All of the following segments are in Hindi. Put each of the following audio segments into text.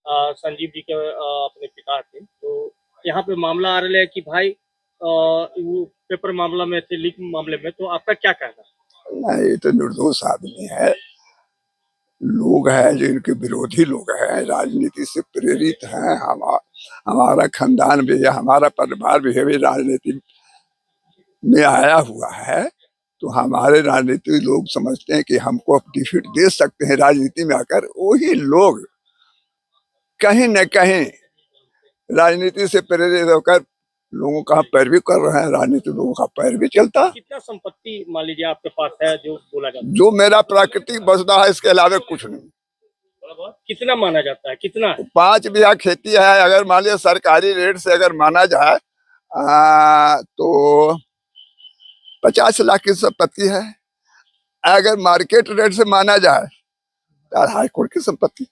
संजीव जी के अपने पिता थे। तो यहाँ पे मामला आ रहा है कि भाई वो पेपर मामला में थे, लीक मामले में, तो आपका क्या कहना है? नहीं, ये तो निर्दोष आदमी है। लोग हैं जो इनके विरोधी लोग हैं, राजनीति से प्रेरित हैं। हमारा खानदान भी, हमारा परिवार भी है राजनीति में आया हुआ है। तो हमारे राजनीतिक लोग समझते हैं कि हमको अब डिफीट दे सकते हैं राजनीति में आकर। वही लोग कहीं न कहीं राजनीति से प्रेरित होकर लोगों का पैरवी कर रहे हैं। राजनीतिक लोगों का पैरवी चलता। कितना संपत्ति मान लीजिए आपके पास है जो बोला जाता है? जो मेरा प्राकृतिक बसदा है, इसके अलावा कुछ नहीं। कितना माना जाता है, कितना है? 5 बीघा खेती है। अगर मान लिया सरकारी रेट से अगर माना जाए तो 50 लाख की संपत्ति है। अगर मार्केट रेट से माना जाए तो 2.5 करोड़ की संपत्ति।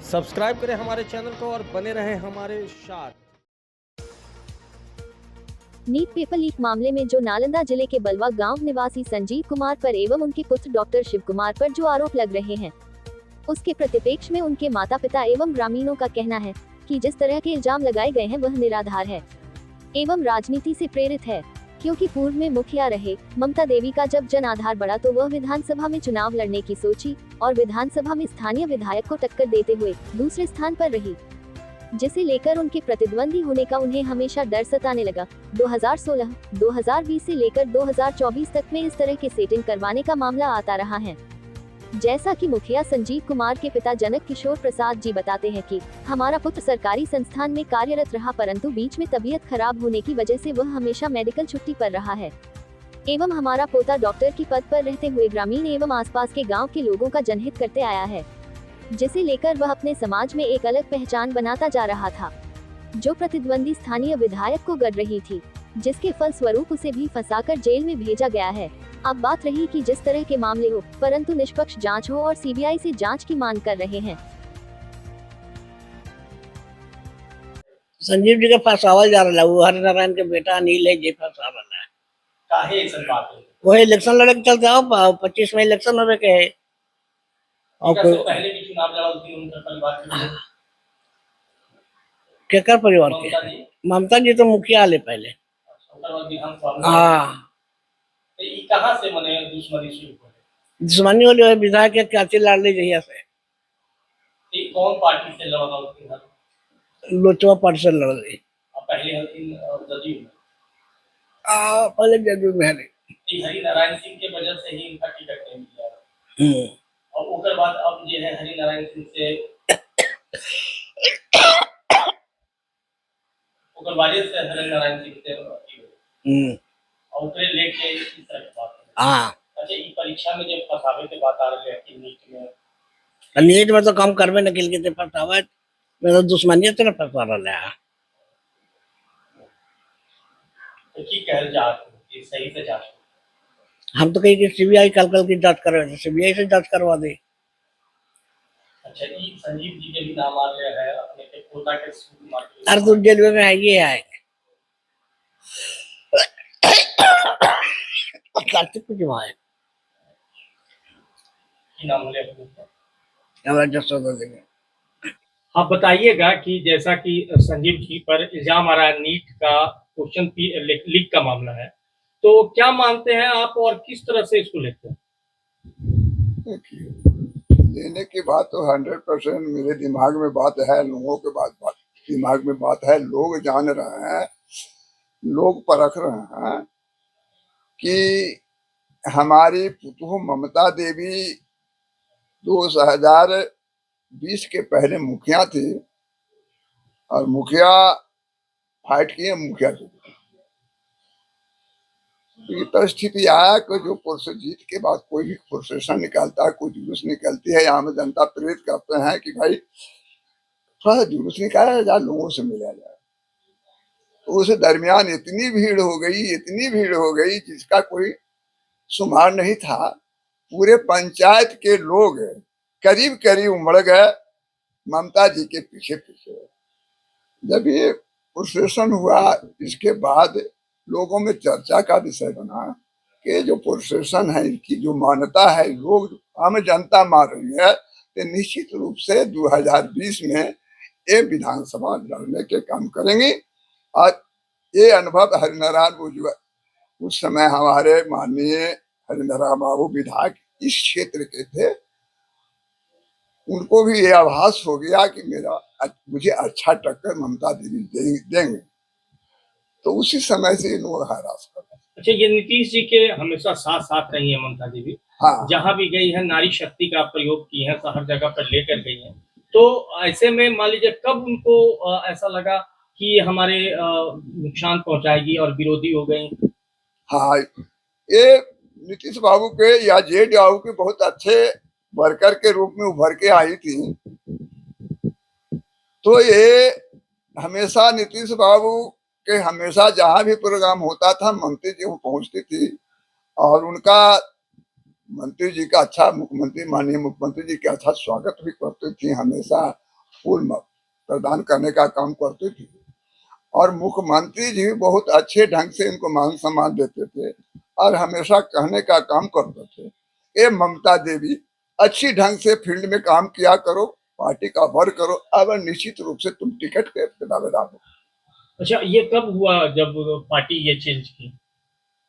सब्सक्राइब करें हमारे चैनल को और बने रहें हमारे साथ। नीट पेपर लीक मामले में जो नालंदा जिले के बलवा गांव निवासी संजीव कुमार पर एवं उनके पुत्र डॉक्टर शिव कुमार पर जो आरोप लग रहे हैं, उसके प्रतिपेक्ष में उनके माता पिता एवं ग्रामीणों का कहना है कि जिस तरह के इल्जाम लगाए गए हैं वह निराधार है एवं राजनीति से प्रेरित है। क्योंकि पूर्व में मुखिया रहे ममता देवी का जब जन आधार बढ़ा तो वह विधानसभा में चुनाव लड़ने की सोची और विधानसभा में स्थानीय विधायक को टक्कर देते हुए दूसरे स्थान पर रही, जिसे लेकर उनके प्रतिद्वंदी होने का उन्हें हमेशा डर सताने लगा। 2016, 2020 से लेकर 2024 तक में इस तरह के सेटिंग करवाने का मामला आता रहा है। जैसा कि मुखिया संजीव कुमार के पिता जनक किशोर प्रसाद जी बताते हैं कि हमारा पुत्र सरकारी संस्थान में कार्यरत रहा, परंतु बीच में तबीयत खराब होने की वजह से वह हमेशा मेडिकल छुट्टी पर रहा है एवं हमारा पोता डॉक्टर की पद पर रहते हुए ग्रामीण एवं आसपास के गाँव के लोगों का जनहित करते आया है, जिसे लेकर वह अपने समाज में एक अलग पहचान बनाता जा रहा था, जो प्रतिद्वंदी स्थानीय विधायक को गढ़ रही थी, जिसके फल स्वरूप उसे भी फंसाकर जेल में भेजा गया है। अब बात रही कि जिस तरह के मामले हो, परंतु निष्पक्ष जांच हो और सीबीआई से जांच की मांग कर रहे हैं। संजीव जी के फंसावल जा रहा है। वो हरि नारायण के बेटा अनिल है, जे फंसा रहा है। काहे ऐसा बात है? वो इलेक्शन लड़े के चलते आओ 25 में इलेक्शन होने के है। और पहले भी चुनाव लड़ा थी उनका परिवार के लोग। केकर परिवार के? ममता जी तो मुखिया ले पहले। हाँ, कहाँ से मने दुश्मनी शुरू हुई? दुश्मनी वाली है विधायक के काची लाडली जहिया से। कौन पार्टी से लड़ा था उसके घर? लोचवा पार्टी से लड़ रही। पहले जदयू में। पहले जदयू में है। हरि नारायण सिंह के वजह से ही इनका टिकट नहीं मिला। और उसके बाद अब जो है हरि नारायण सिंह से ओकर वजह से हरि नारायण सिंह से और उतरे लेके इस तरह की बात है। हाँ, अच्छा, ये परीक्षा में जब फंसावे के बात आ रही है कि नीट में तो कम करवे न किल के फंसावे में तो दुश्मनियत न फंसा रहा है। तो की कहल जात कि सही से जांच। हम तो कहीं सीबीआई कल की जांच करवे, सीबीआई से जांच करवा दे। अच्छा, ये संजीव जी के भी नाम आ रहे हैं अपने के पोता के कुमार। अरे तो जेल में है, ये है कार्तिक कुछ है। नाम ले अपने। आप बताइएगा कि जैसा कि संजीव जी पर इल्जाम आ रहा है नीट का क्वेश्चन लीक का मामला है, तो क्या मानते हैं आप और किस तरह से इसको लेते हैं? लेने की बात तो 100% मेरे दिमाग में बात है, लोगों के बात दिमाग में बात है। लोग जान रहे हैं, लोग परख रहे हैं कि हमारी पुतहू ममता देवी 2020 के पहले मुखिया थी और मुखिया फाइट किए मुखिया जी। ये परिस्थिति आया कि जो प्रोसेस जीत के बाद कोई भी प्रोसेसन निकालता है, कोई जुलूस निकलती है, आम जनता प्रेरित करते हैं कि भाई थोड़ा जुलूस निकाला जाए, लोगों से मिला जाए। तो उस दरमियान इतनी भीड़ हो गई जिसका कोई शुमार नहीं था। पूरे पंचायत के लोग करीब करीब उमड़ गए ममता जी के पीछे पीछे। जब ये प्रोसेसन हुआ, इसके बाद लोगों में चर्चा का विषय बना के जो प्रोसेशन है, इनकी जो मान्यता है, लोग आम जनता मान रही है, तो निश्चित रूप से 2020 में ये विधानसभा लड़ने के काम करेंगे। और ये अनुभव हरिनारायण बुजुआ, उस समय हमारे माननीय हरिनारायण बाबू विधायक इस क्षेत्र के थे, उनको भी ये आभास हो गया कि मुझे अच्छा टक्कर ममता देवी देंगे, तो उसी समय से लोग हरास कर रहे हैं। अच्छा, ये नीतीश जी के हमेशा साथ साथ रही है ममता देवी। हाँ, जहां भी गई है नारी शक्ति का प्रयोग की है, हर जगह पर लेकर गई है। तो ऐसे में मान लीजिए कब उनको ऐसा लगा कि हमारे नुकसान पहुंचाएगी और विरोधी हो गई? हाँ, ये नीतीश बाबू के या जेड बाबू के बहुत अच्छे वर्कर के रूप में उभर के आई थी। तो ये हमेशा नीतीश बाबू के हमेशा जहां भी प्रोग्राम होता था, मंत्री जी वो पहुंचती थी और उनका मंत्री जी का अच्छा, मुख्यमंत्री माननीय मुख्यमंत्री जी का अच्छा स्वागत भी करती थी, हमेशा फूल प्रदान करने का काम करती थी। और मुख्यमंत्री जी बहुत अच्छे ढंग से इनको मान सम्मान देते थे और हमेशा कहने का काम करते थे, ये ममता देवी अच्छी ढंग से फील्ड में काम किया करो, पार्टी का वर्क करो, अब निश्चित रूप से तुम टिकट के दावेदार हो। अच्छा, ये कब हुआ जब पार्टी ये चेंज की?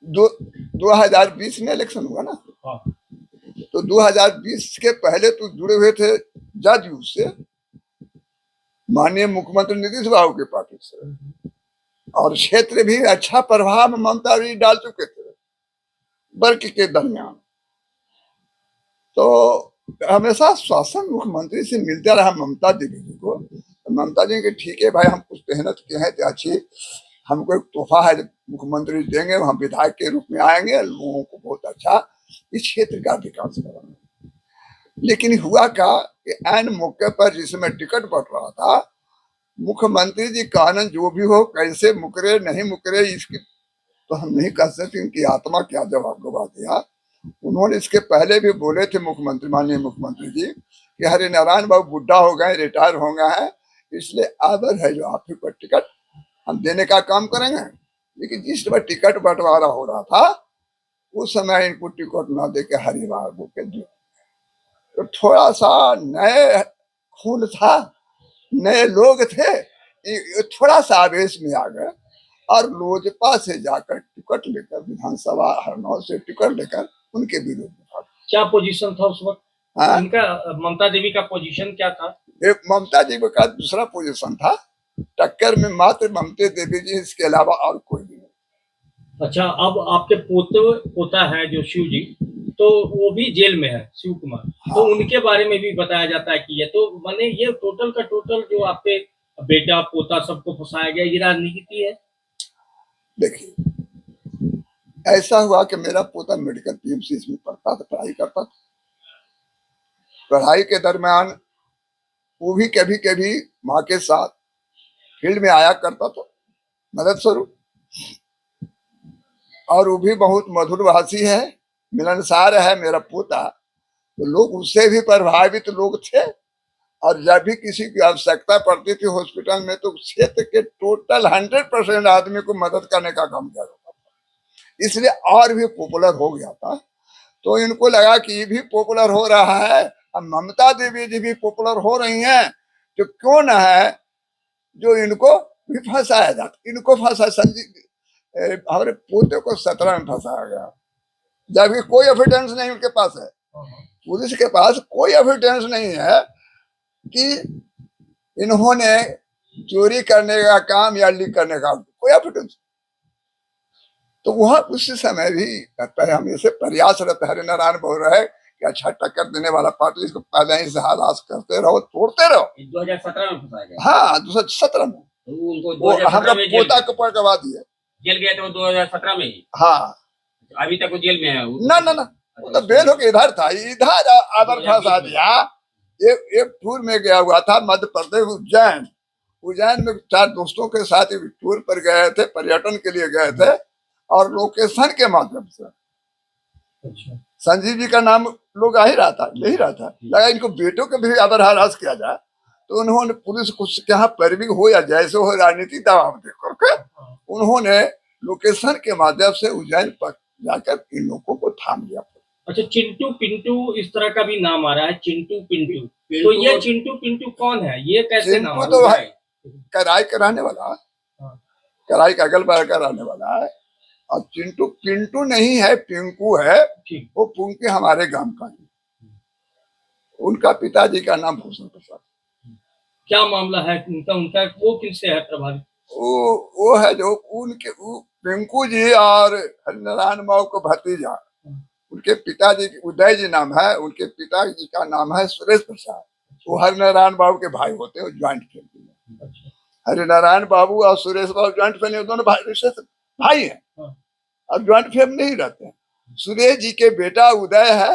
2020 में इलेक्शन हुआ ना। हाँ। तो 2020 के पहले तो जुड़े हुए थे जदयू से, माननीय मुख्यमंत्री नीतीश बाबू की पार्टी से, और क्षेत्र भी अच्छा प्रभाव ममता जी डाल चुके थे वर्ग के दरमियान। तो हमेशा शासन मुख्यमंत्री से मिलता रहा ममता देवी जी को। तो ममता जी के ठीक है भाई, हम कुछ मेहनत किए हैं तो अच्छी, हमको एक तोहफा है मुख्यमंत्री देंगे, हम विधायक के रूप में आएंगे, लोगों को बहुत अच्छा इस क्षेत्र का विकास करेंगे। लेकिन हुआ क्या कि ऐन मौके पर जिसमें टिकट बट रहा था, मुख्यमंत्री जी कानून जो भी हो, कैसे मुकरे नहीं मुकरे इसकी तो हम नहीं कह सकते, उनकी आत्मा क्या जवाब गवा दिया। उन्होंने इसके पहले भी बोले थे मुख्यमंत्री, माननीय मुख्यमंत्री जी, कि हरिनारायण बाबू बुढ़ा हो गए, रिटायर हो गए हैं, इसलिए आदर है जो आप ही पर टिकट हम देने का काम करेंगे। लेकिन जिस समय टिकट बंटवारा हो रहा था, उस समय इनको टिकट न दे के हरिवार के दिए। तो थोड़ा सा नए खून था, नए लोग थे, थोड़ा सा आवेश में आ गए और लोजपा से जाकर टिकट लेकर, विधानसभा हरनौल से टिकट लेकर उनके विरोध में। क्या पोजीशन था उस वक्त? हाँ? इनका ममता देवी का पोजीशन क्या था? एक ममता देवी का दूसरा पोजीशन था, टक्कर में मात्र ममता देवी जी, इसके अलावा और कोई नहीं। अच्छा, अब आपके पोता है जो शिव जी, तो वो भी जेल में है, शिव कुमार। हाँ। तो उनके बारे में भी बताया जाता है कि ये तो माने ये टोटल का टोटल जो आपके बेटा पोता सबको फंसाया गया, ये राजनीति है। देखिए, ऐसा हुआ कि मेरा पोता मेडिकल पीएमसी में पढ़ता था, पढ़ाई करता था। पढ़ाई के दरमियान वो भी कभी कभी माँ के साथ फील्ड में आया करता था मदद स्वरूप, और वो भी बहुत मधुर भाषी है, मिलनसार है मेरा पोता। तो लोग उससे भी प्रभावित लोग थे, और जब भी किसी की आवश्यकता पड़ती थी हॉस्पिटल में, तो क्षेत्र के टोटल 100% आदमी को मदद करने का काम किया जाता था, इसलिए और भी पॉपुलर हो गया था। तो इनको लगा कि ये भी पॉपुलर हो रहा है, अब ममता देवी जी भी पॉपुलर हो रही हैं, तो क्यों न है जो इनको भी फंसाया जाता। इनको फंसा, हमारे पोते को 17 में फंसाया गया, जबकि कोई एविडेंस नहीं उनके पास है, पुलिस के पास कोई एविडेंस नहीं है कि इन्होंने चोरी करने का काम या लीक करने का कोई एविडेंस। तो वह उस समय भी हमेशा प्रयासरत हरिनारायण बोल रहे कि अच्छा टक्कर देने वाला पार्टी, इसको पहले ही से हरास करते रहो, तोड़ते रहो। 2017 में फंसाया गया। हाँ, 2017 में उनको हमारा पोता को पकड़वा दिए, जेल गए थे वो 2017 में ही। हाँ, अभी तक वो जेल में है। ना ना ना, वो तो बेल होकर इधर था, इधर आदर फंसा दिया। एक टूर में गया हुआ था मध्य प्रदेश, उज्जैन में 4 दोस्तों के साथ टूर पर गए थे, पर्यटन के लिए गए थे, और लोकेशन के माध्यम से संजीव जी का नाम लोग आ ही रहा था, ले ही रहा था, लगा इनको बेटों के भी अगर हरास किया जाए, तो उन्होंने पुलिस कुछ क्या पैरवी हो या जैसे हो राजनीति दबाव देकर के उन्होंने लोकेशन के माध्यम से उज्जैन जाकर इन लोगों को थाम लिया। अच्छा, चिंटू पिंटू इस तरह का भी नाम आ रहा है, चिंटू पिंटू। तो ये चिंटू पिंटू कौन है, ये कैसे नाम चिंटू तो है कराई कराने वाला, हाँ। कराई का अगल बगल कराने वाला है। और चिंटू पिंटू नहीं है, पिंकू है। वो पुंके हमारे गांव का है। उनका पिताजी का नाम भूषण प्रसाद। क्या मामला है उनका? उनका वो किससे है प्रभावित? वो है जो उनके पिंकू जी और हरिनारायण बाबू को भतीजा, उनके पिताजी उदय जी नाम है, उनके पिताजी का नाम है सुरेश प्रसाद। वो हरिनारायण बाबू के भाई होते हैं, ज्वाइंट फैमिली में। हरिनारायण बाबू और सुरेश बाबू ज्वाइंट फैमिली, दोनों भाई हैं और ज्वाइंट फैमिली नहीं रहते हैं। सुरेश जी के बेटा उदय है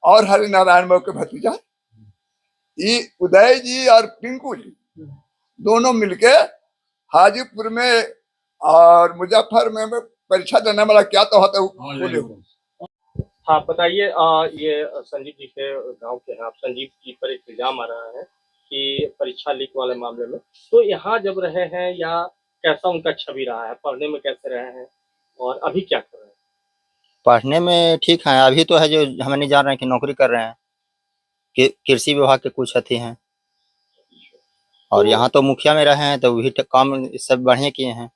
और हरिनारायण बाबू के भतीजा। ये उदय जी और पिंकू जी दोनों मिलके हाजीपुर में और मुजफ्फर में परीक्षा देने वाला क्या तो होता है। हाँ बताइए, ये संजीव जी के गांव के हैं आप। संजीव जी पर एक इल्जाम आ रहा है कि परीक्षा लीक वाले मामले में, तो यहाँ जब रहे हैं या कैसा उनका छवि रहा है, पढ़ने में कैसे रहे हैं और अभी क्या कर रहे हैं? पढ़ने में ठीक है, अभी तो है जो हमें नहीं जान रहे हैं कि नौकरी कर रहे हैं, कि कृषि विभाग के कुछ अथी हैं। और यहाँ तो मुखिया में रहे हैं तो वही काम सब बढ़िया किए हैं।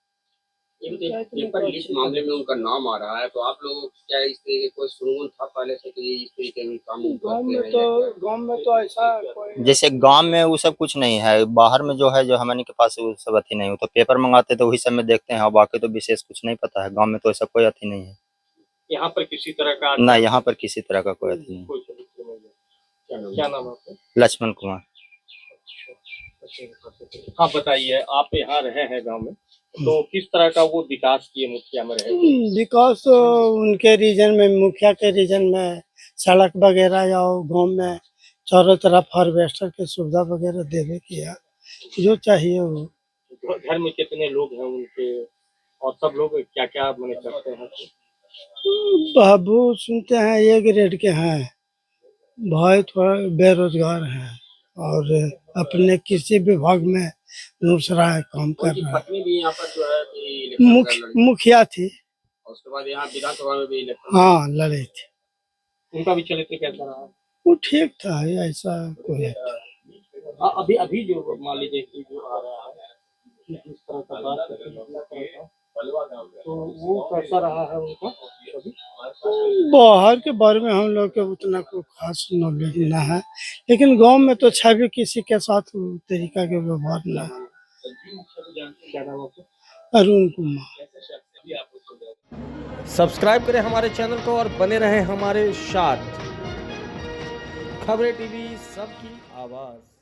पेपर लीक मामले में उनका नाम आ रहा है, तो आप लोग क्या इस तरीके कोई सुनून था पहले से कि इस तरीके में काम गांव में तो ऐसा कोई जैसे गांव में वो सब कुछ नहीं है, बाहर में जो है जो हमारे के पास वो सब अथी नहीं हो, तो पेपर मंगाते तो वही सब में देखते हैं, और बाकी तो विशेष कुछ नहीं पता है। गांव में तो ऐसा कोई अथी नहीं है। यहाँ पर किसी तरह का ना, यहाँ पर किसी तरह का कोई अथी नहीं। क्या नाम है आपका? लक्ष्मण कुमार। हाँ बताइए, आप यहाँ रहे हैं गांव में, तो किस तरह का वो विकास किए मुखिया में रहे? विकास तो उनके रीजन में, मुखिया के रीजन में सड़क वगैरह या गांव में चारों तरफ हार्वेस्टर की सुविधा वगैरह देवे किया, जो चाहिए वो। घर में कितने लोग हैं उनके, और सब लोग क्या क्या मने करते हैं? बाबू सुनते हैं ये ग्रेड के हैं, भाई थोड़ा बेरोजगार हैं और अपने कृषि विभाग में दूसरा काम कर रहा है। पत्नी भी यहाँ पर जो है मुखिया थी, उसके बाद यहाँ विधानसभा में भी इलेक्शन हाँ लड़े थे। उनका भी चरित्र कैसा रहा? वो ठीक था, ऐसा कोई अभी अभी जो मान लीजिए कि जो आ रहा है इस तरह का बात, तो वो कैसा रहा है उनका? बाहर के बारे में हम लोग के उतना कोई खास नॉलेज न है, लेकिन गांव में तो छवि किसी के साथ तरीका के व्यवहार न है। अरुण कुमार। सब्सक्राइब करें हमारे चैनल को और बने रहें हमारे साथ। खबरें टीवी, सबकी आवाज़।